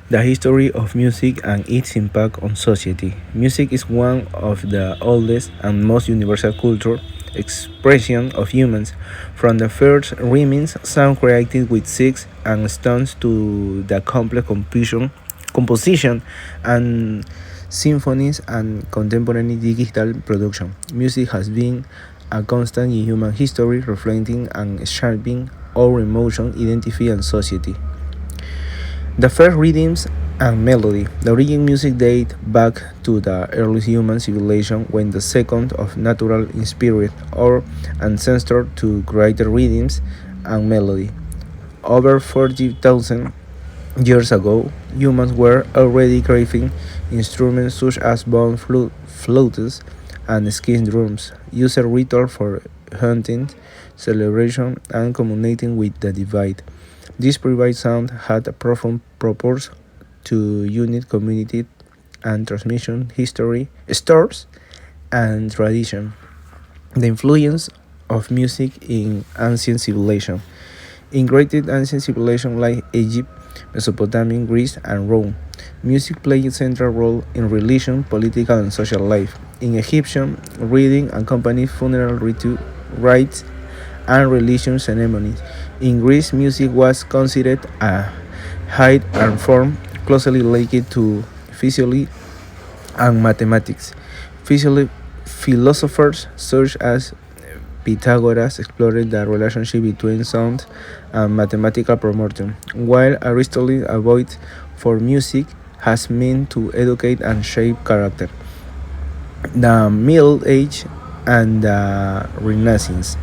The history of music and its impact on society. Music is one of the oldest and most universal cultural expression of humans, from the first rhythms sound created with sticks and stones to the complex composition and symphonies and contemporary digital production. Music has been a constant in human history, reflecting and shaping our emotion, identity, and society. The first rhythms and melody. The origin music date back to the early human civilization when the second of natural inspired or ancestor to create rhythms and melody. Over 40,000 years ago, humans were already craving instruments such as bone flutes and skin drums, used ritual for hunting, celebration, and communicating with the divine. This private sound had a profound purpose to unite community and transmission history, stores, and tradition. The influence of music in ancient civilization. In great ancient civilization like Egypt, Mesopotamia, Greece, and Rome, music played a central role in religion, political, and social life. In Egyptian, reading accompanied funeral rites and religious ceremonies. In Greece, music was considered a high art form closely linked to physiology and mathematics. Philosophers such as Pythagoras explored the relationship between sound and mathematical proportion, while Aristotle avoided for music has meant to educate and shape character. The Middle Age and the Renaissance.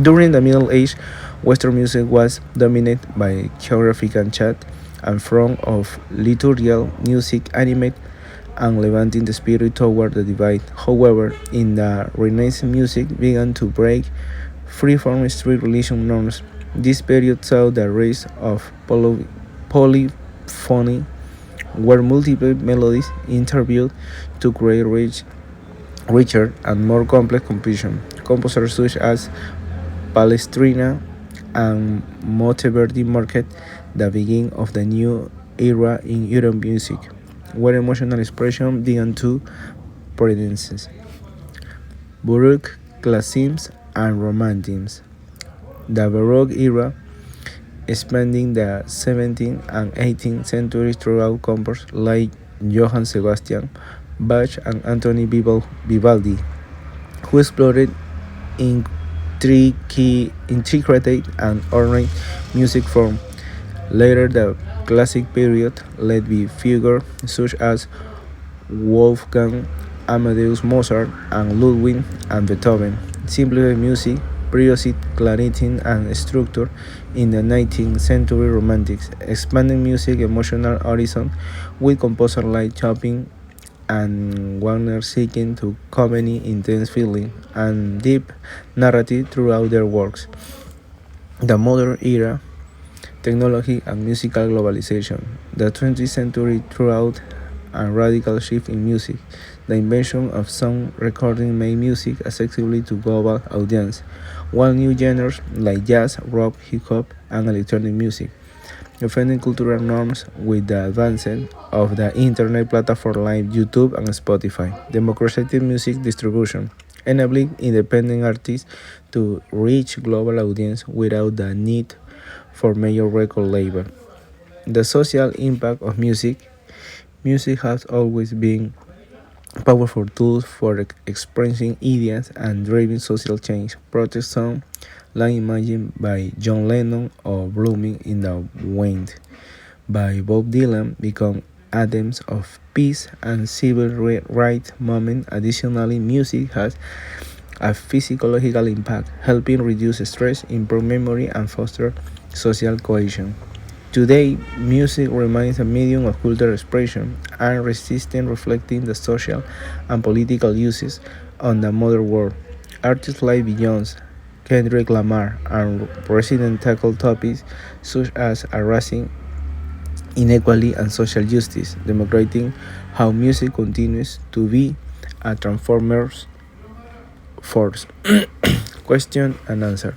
During the Middle Age, Western music was dominated by choreographic chant and form of liturgical music animate and levanting the spirit toward the divine. However, in the Renaissance, music began to break free from strict religion norms. This period saw the rise of polyphony, where multiple melodies interviewed to create richer and more complex composition. Composers such as Palestrina and Monteverdi marked the beginning of the new era in European music, where emotional expression began to predominate. Baroque, Classicism, and Romanticism. The Baroque era, spanning the 17th and 18th centuries throughout composers like Johann Sebastian Bach and Anthony Vivaldi, who explored intricate and ornate music form. Later, the classic period led by figures such as Wolfgang Amadeus Mozart and Ludwig and Beethoven. Simplified music, prioritized clarity and structure in the 19th century Romantics, expanding music emotional horizon with composers like Chopin and Wagner seeking to convey intense feeling and deep narrative throughout their works. The modern era, technology and musical globalization. The 20th century throughout a radical shift in music. The invention of sound recording made music accessible to global audience, while new genres like jazz, rock, hip hop, and electronic music offending cultural norms with the advancement of the internet platform like YouTube and Spotify. Democratized music distribution, enabling independent artists to reach global audience without the need for major record label. The social impact of music. Music has always been powerful tools for expressing ideas and driving social change. Protest songs like Imagine by John Lennon or Blooming in the Wind by Bob Dylan become anthems of peace and civil rights movement. Additionally, music has a physiological impact, helping reduce stress, improve memory, and foster social cohesion. Today, music remains a medium of cultural expression and resistance reflecting the social and political uses on the modern world. Artists like Beyoncé, Kendrick Lamar, and President tackle topics such as racism, inequality, and social justice, demonstrating how music continues to be a transformer's force. Question and answer.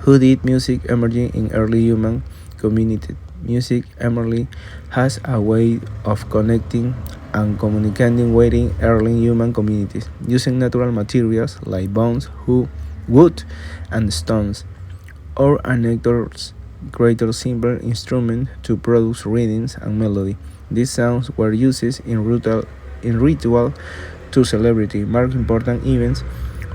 Who did music emerging in early human community? Music emergently has a way of connecting and communicating within early human communities, using natural materials like bones, wood, and stones, or anecdotes created simple instrument to produce rhythms and melody. These sounds were used in ritual to celebrate, mark important events,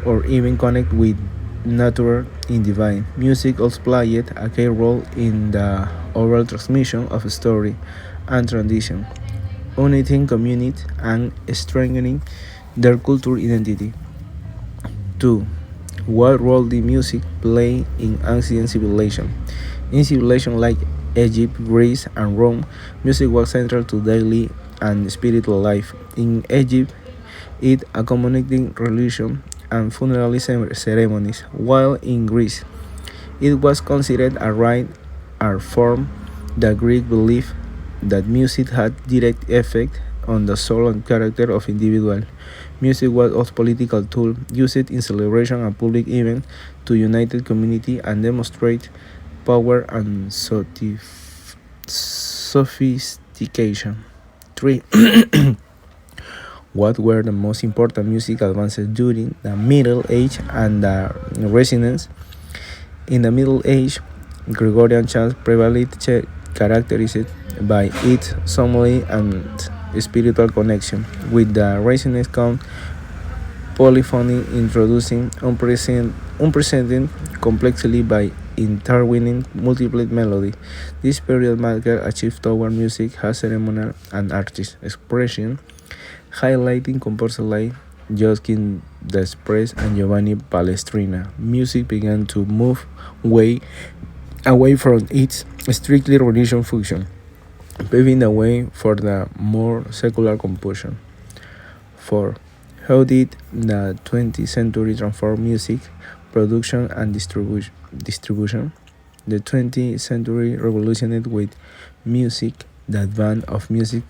or even connect with nature in divine. Music also played a key role in the oral transmission of story and tradition, uniting community and strengthening their cultural identity. 2. What role did music play in ancient civilization? In civilizations like Egypt, Greece, and Rome, music was central to daily and spiritual life. In Egypt, it accompanied religion and funeral ceremonies, while in Greece, it was considered a rite art form. The Greek believed that music had direct effect on the soul and character of individuals. Music was a political tool used in celebration and public events to unite the community and demonstrate power and sophistication. 3. What were the most important music advances during the Middle Age and the Renaissance? In the Middle Age, Gregorian chant prevailed, characterized by its solemnity and spiritual connection. With the Renaissance come polyphony, introducing unprecedented complexity by intertwining multiple melodies. This period marked a shift toward music as ceremonial and artistic expression, highlighting composers like Joaquin Desprez and Giovanni Palestrina. Music began to move away from its strictly religious function, paving the way for the more secular composition. 4. How did the 20th century transform music production and distribution? The 20th century revolutionized with music the advance of music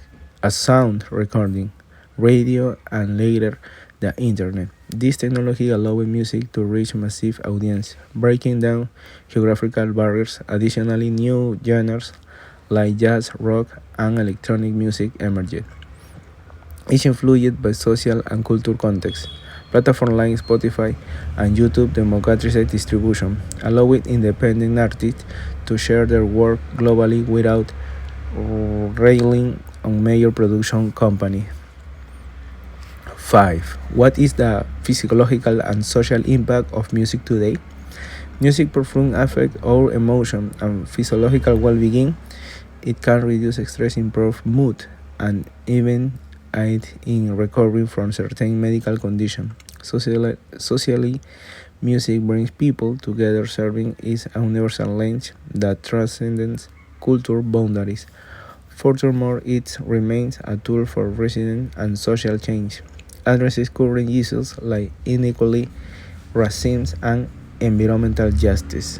as sound recording, radio, and later the internet. This technology allowed music to reach massive audience, breaking down geographical barriers. Additionally, new genres like jazz, rock, and electronic music emerged, each influenced by social and cultural context. Platforms like Spotify and YouTube democratized distribution, allowing independent artists to share their work globally without relying on major production companies. 5. What is the physiological and social impact of music today? Music profoundly affects our emotion and physiological well-being. It can reduce stress, improve mood, and even aid in recovering from certain medical conditions. Socially, music brings people together, serving as a universal language that transcends cultural boundaries. Furthermore, it remains a tool for resident and social change, addresses current issues like inequality, racism, and environmental justice.